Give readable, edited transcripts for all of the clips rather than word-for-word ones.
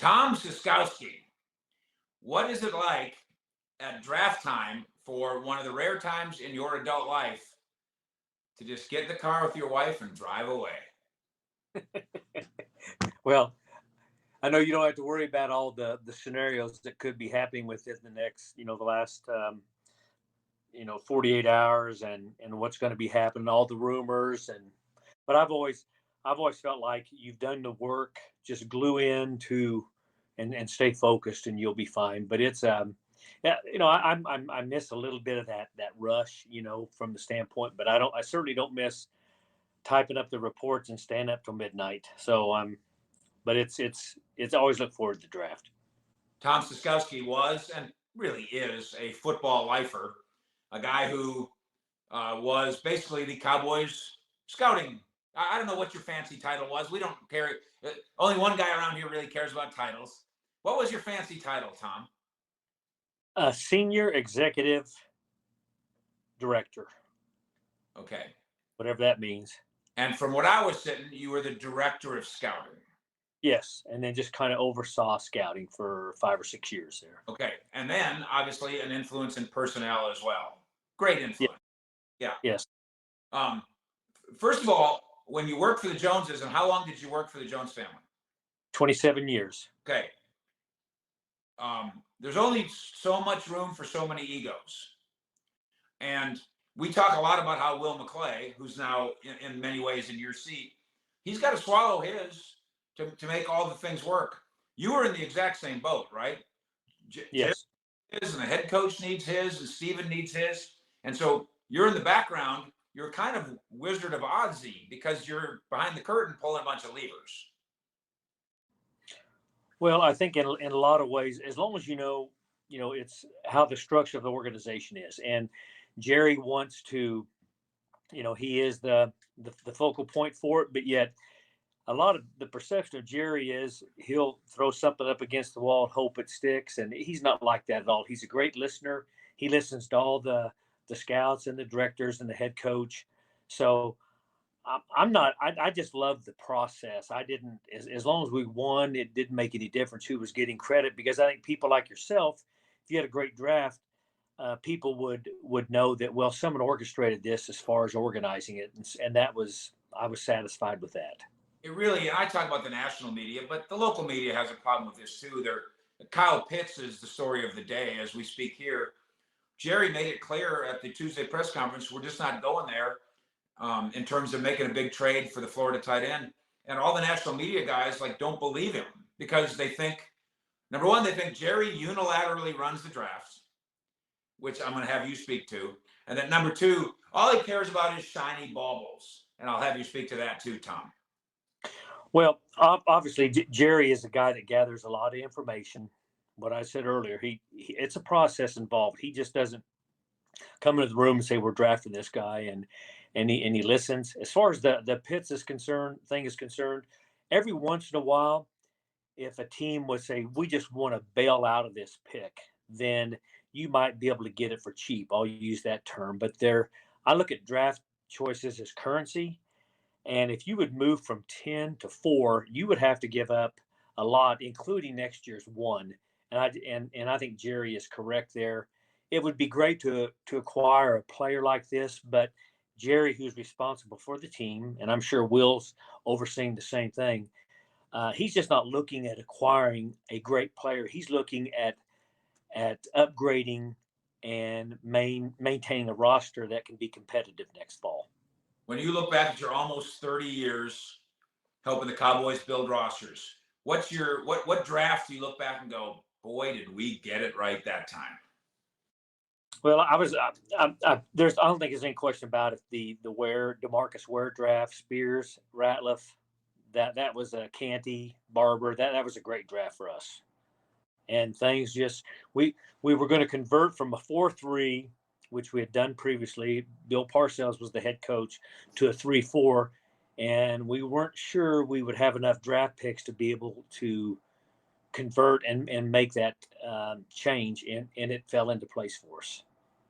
Tom Ciskowski, what is it like at draft time for one of the rare times in your adult life to just get in the car with your wife and drive away? Well, I know you don't have to worry about all the scenarios that could be happening within the next, the last 48 hours and what's going to be happening, all the rumors but I've always felt like you've done the work, just glue into and stay focused and you'll be fine. But it's yeah, I miss a little bit of that rush, from the standpoint, but I certainly don't miss typing up the reports and staying up till midnight. So but it's always look forward to the draft. Tom Ciskowski was and really is a football lifer, a guy who was basically the Cowboys scouting. I don't know what your fancy title was. We don't care. Only one guy around here really cares about titles. What was your fancy title, Tom? Senior executive director, Okay. whatever that means. And from what I was sitting, you were the director of scouting. Yes, and then just kind of oversaw scouting for 5 or 6 years there. Okay. And then obviously an influence in personnel as well. Great Yeah, influence. Yeah. yes. Um, First of all, when you worked for the Joneses, and how long did you work for the Jones family? 27 years. Okay. There's only so much room for so many egos. And we talk a lot about how Will McClay, who's now in many ways in your seat, he's got to swallow his to make all the things work. You were in the exact same boat, right? Jim Yes. is, and the head coach needs his, and Steven needs his. And so you're in the background. You're kind of Wizard of Ozy because you're behind the curtain pulling a bunch of levers. Well, I think in a lot of ways, as long as it's how the structure of the organization is, and Jerry wants to, he is the focal point for it, but yet a lot of the perception of Jerry is he'll throw something up against the wall and hope it sticks, and he's not like that at all. He's a great listener. He listens to all the scouts and the directors and the head coach. So I'm not. I just love the process. I didn't. As long as we won, it didn't make any difference who was getting credit because I think people like yourself, if you had a great draft, people would know that someone orchestrated this as far as organizing it, and that was I was satisfied with that. It really, and I talk about the national media, but the local media has a problem with this too. Kyle Pitts is the story of the day as we speak here. Jerry made it clear at the Tuesday press conference, we're just not going there in terms of making a big trade for the Florida tight end. And all the national media guys don't believe him because they think, number one, they think Jerry unilaterally runs the drafts, which I'm going to have you speak to. And then number two, all he cares about is shiny baubles. And I'll have you speak to that too, Tom. Well, obviously, Jerry is a guy that gathers a lot of information. What I said earlier, it's a process involved. He just doesn't come into the room and say we're drafting this guy, and he listens. As far as the Pitts thing is concerned, every once in a while, if a team would say we just want to bail out of this pick, then you might be able to get it for cheap. I'll use that term, but I look at draft choices as currency. And if you would move from 10 to 4, you would have to give up a lot, including next year's 1. And I think Jerry is correct there. It would be great to acquire a player like this, but Jerry, who's responsible for the team, and I'm sure Will's overseeing the same thing, he's just not looking at acquiring a great player. He's looking at upgrading and maintaining a roster that can be competitive next fall. When you look back at your almost 30 years helping the Cowboys build rosters, what draft do you look back and go, boy, did we get it right that time? Well, I don't think there's any question about it. The Demarcus Ware draft, Spears, Ratliff, that was a Canty, Barber. That was a great draft for us. And things just we were going to convert from a 4-3, which we had done previously. Bill Parcells was the head coach, to a 3-4, and we weren't sure we would have enough draft picks to be able to convert and make that change, and it fell into place for us.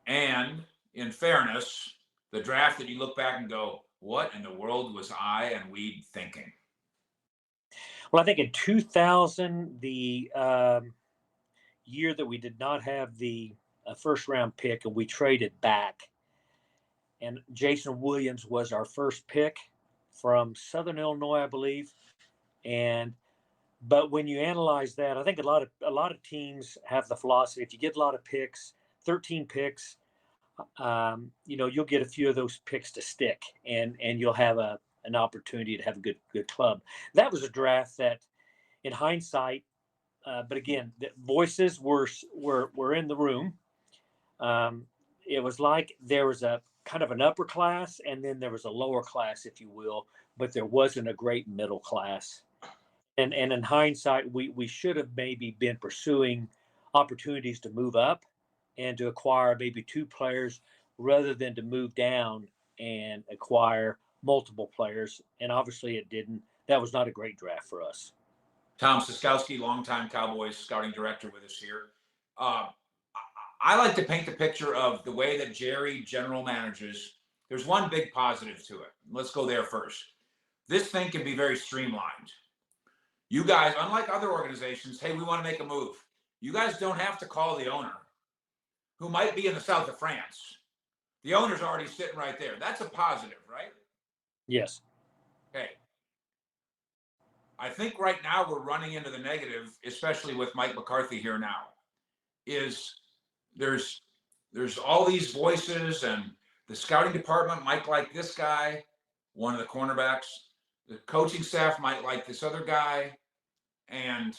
And in fairness, the draft that you look back and go, what in the world was I and Weed thinking? Well, I think in 2000, the year that we did not have the first round pick and we traded back, and Jason Williams was our first pick from Southern Illinois, I believe. And but when you analyze that, I think a lot of teams have the philosophy: if you get a lot of picks, 13 picks, you'll get a few of those picks to stick, and you'll have an opportunity to have a good club. That was a draft that, in hindsight, but again, the voices were in the room. It was like there was a kind of an upper class, and then there was a lower class, if you will, but there wasn't a great middle class. And in hindsight, we should have maybe been pursuing opportunities to move up and to acquire maybe two players rather than to move down and acquire multiple players. And obviously, it didn't. That was not a great draft for us. Tom Ciskowski, longtime Cowboys scouting director with us here. Uh, I like to paint the picture of the way that Jerry general manages. There's one big positive to it. Let's go there first. This thing can be very streamlined. You guys, unlike other organizations, hey, we want to make a move. You guys don't have to call the owner, who might be in the south of France. The owner's already sitting right there. That's a positive, right? Yes. Okay. I think right now we're running into the negative, especially with Mike McCarthy here now. Is there's all these voices, and the scouting department might like this guy, one of the cornerbacks. The coaching staff might like this other guy, and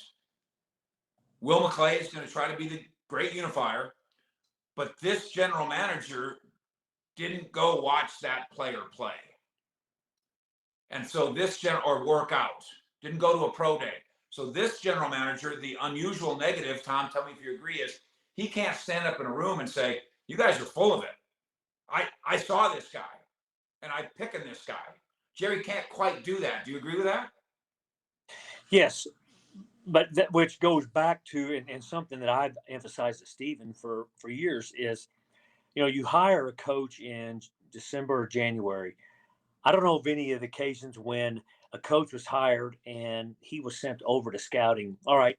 Will McClay is going to try to be the great unifier. But this general manager didn't go watch that player play. And so or work out, didn't go to a pro day. So this general manager, the unusual negative, Tom, tell me if you agree, is he can't stand up in a room and say, you guys are full of it. I saw this guy and I'm picking this guy. Jerry can't quite do that. Do you agree with that? Yes. But that, which goes back to, and something that I've emphasized to Stephen for years is, you hire a coach in December or January. I don't know of any of the occasions when a coach was hired and he was sent over to scouting. All right,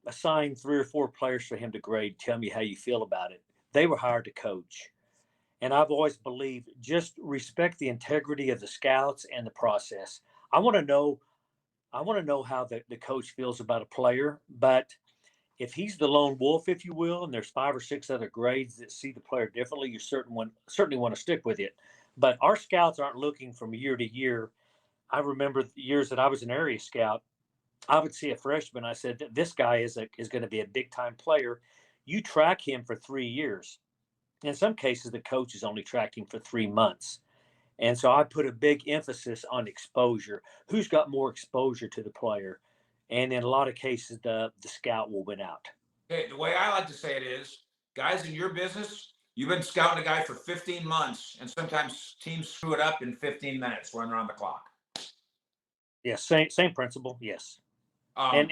assign 3 or 4 players for him to grade. Tell me how you feel about it. They were hired to coach. And I've always believed just respect the integrity of the scouts and the process. I want to know how the coach feels about a player, but if he's the lone wolf, if you will, and there's 5 or 6 other grades that see the player differently, you certainly want to stick with it. But our scouts aren't looking from year to year. I remember the years that I was an area scout. I would see a freshman. I said, this guy is going to be a big time player. You track him for 3 years. In some cases, the coach is only tracking for 3 months. And so I put a big emphasis on exposure. Who's got more exposure to the player? And in a lot of cases, the scout will win out. Okay, the way I like to say it is, guys, in your business, you've been scouting a guy for 15 months, and sometimes teams screw it up in 15 minutes running around the clock. Yes, same principle. Yes, and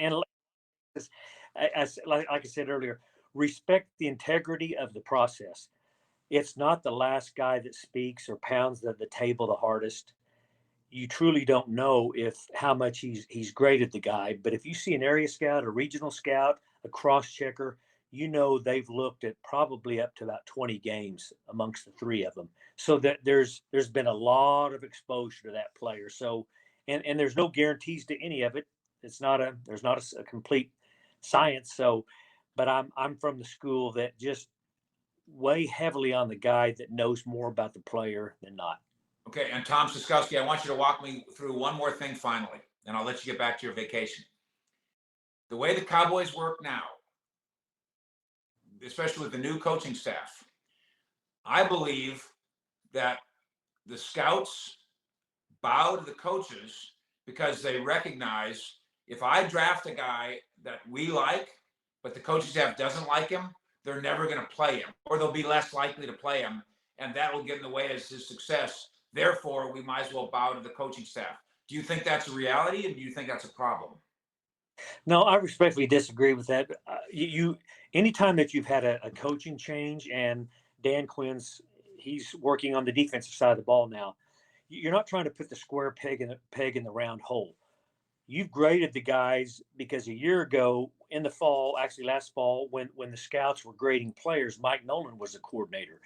like I said earlier, respect the integrity of the process. It's not the last guy that speaks or pounds the table the hardest. You truly don't know how much he's graded the guy. But if you see an area scout, a regional scout, a cross checker, they've looked at probably up to about 20 games amongst the 3 of them. So that there's been a lot of exposure to that player. So and there's no guarantees to any of it. There's not a complete science. So, but I'm from the school that just weigh heavily on the guy that knows more about the player than not. Okay, and Tom Ciskowski, I want you to walk me through one more thing finally, and I'll let you get back to your vacation. The way the Cowboys work now, especially with the new coaching staff, I believe that the scouts bow to the coaches because they recognize if I draft a guy that we like, but the coaching staff doesn't like him, they're never going to play him, or they'll be less likely to play him, and that will get in the way of his success. Therefore, we might as well bow to the coaching staff. Do you think that's a reality, and do you think that's a problem? No, I respectfully disagree with that. Anytime that you've had a coaching change, and Dan he's working on the defensive side of the ball now. You're not trying to put the square peg in the round hole. you've graded the guys because a year ago in the fall, actually last fall, when the scouts were grading players, Mike Nolan was the coordinator.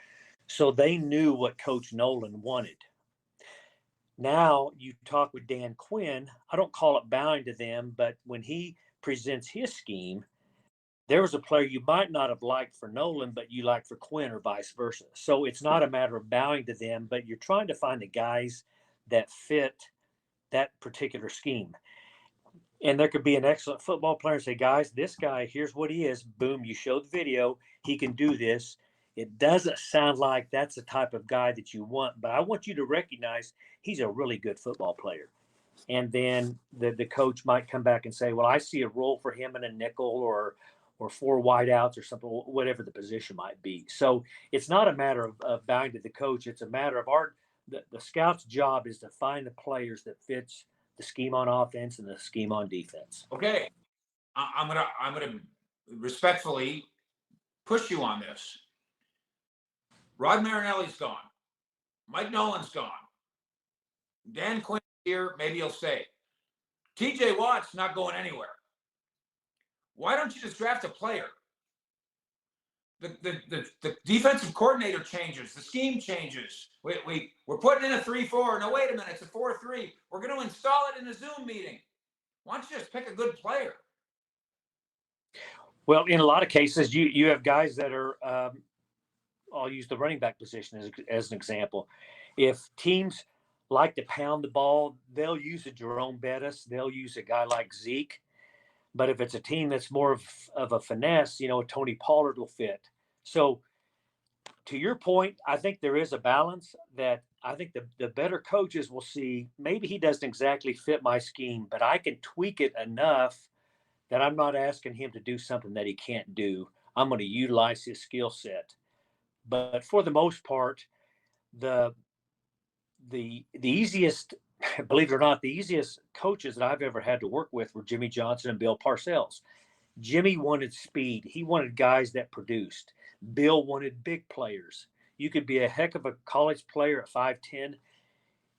So they knew what Coach Nolan wanted. Now you talk with Dan Quinn, I don't call it bowing to them, but when he presents his scheme, there was a player you might not have liked for Nolan, but you liked for Quinn or vice versa. So it's not a matter of bowing to them, but you're trying to find the guys that fit that particular scheme. And there could be an excellent football player and say, guys, this guy, here's what he is. Boom, you show the video. He can do this. It doesn't sound like that's the type of guy that you want, but I want you to recognize he's a really good football player. And then the coach might come back and say, well, I see a role for him in a nickel or four wideouts or something, whatever the position might be. So it's not a matter of bowing to the coach. It's a matter of the scout's job is to find the players that fits the scheme on offense and the scheme on defense. Okay, I'm gonna respectfully push you on this. Rod Marinelli's gone. Mike Nolan's gone. Dan Quinn here, maybe he'll stay. TJ Watt's not going anywhere. Why don't you just draft a player? The defensive coordinator changes. The scheme changes. We're putting in a 3-4. No, wait a minute. It's a 4-3. We're going to install it in a Zoom meeting. Why don't you just pick a good player? Well, in a lot of cases, you have guys that are, I'll use the running back position as an example. If teams like to pound the ball, they'll use a Jerome Bettis. They'll use a guy like Zeke. But if it's a team that's more of a finesse, Tony Pollard will fit. So to your point, I think there is a balance that I think the better coaches will see maybe he doesn't exactly fit my scheme, but I can tweak it enough that I'm not asking him to do something that he can't do. I'm going to utilize his skill set. But for the most part, the easiest, believe it or not, the easiest coaches that I've ever had to work with were Jimmy Johnson and Bill Parcells. Jimmy wanted speed. He wanted guys that produced. Bill wanted big players. You could be a heck of a college player at 5'10",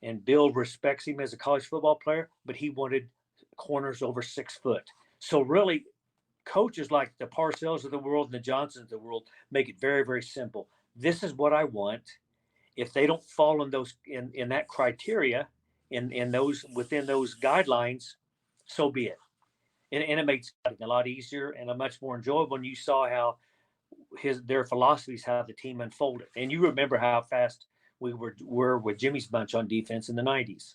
and Bill respects him as a college football player, but he wanted corners over 6 foot. So really, coaches like the Parcells of the world and the Johnsons of the world make it very, very simple. This is what I want. If they don't fall in those in that criteria, in those within those guidelines, so be it. And it makes it a lot easier and a much more enjoyable when you saw how their philosophies, how the team unfolded. And you remember how fast we were with Jimmy's bunch on defense in the 90s.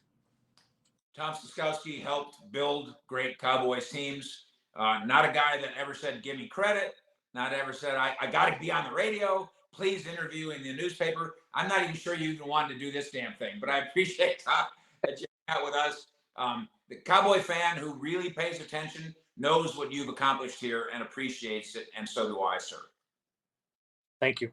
Tom Ciskowski helped build great Cowboys teams. Not a guy that ever said, give me credit. Not ever said, I got to be on the radio. Please interview in the newspaper. I'm not even sure you even wanted to do this damn thing, but I appreciate, Tom, that you're out with us. The Cowboy fan who really pays attention knows what you've accomplished here and appreciates it, and so do I, sir. Thank you.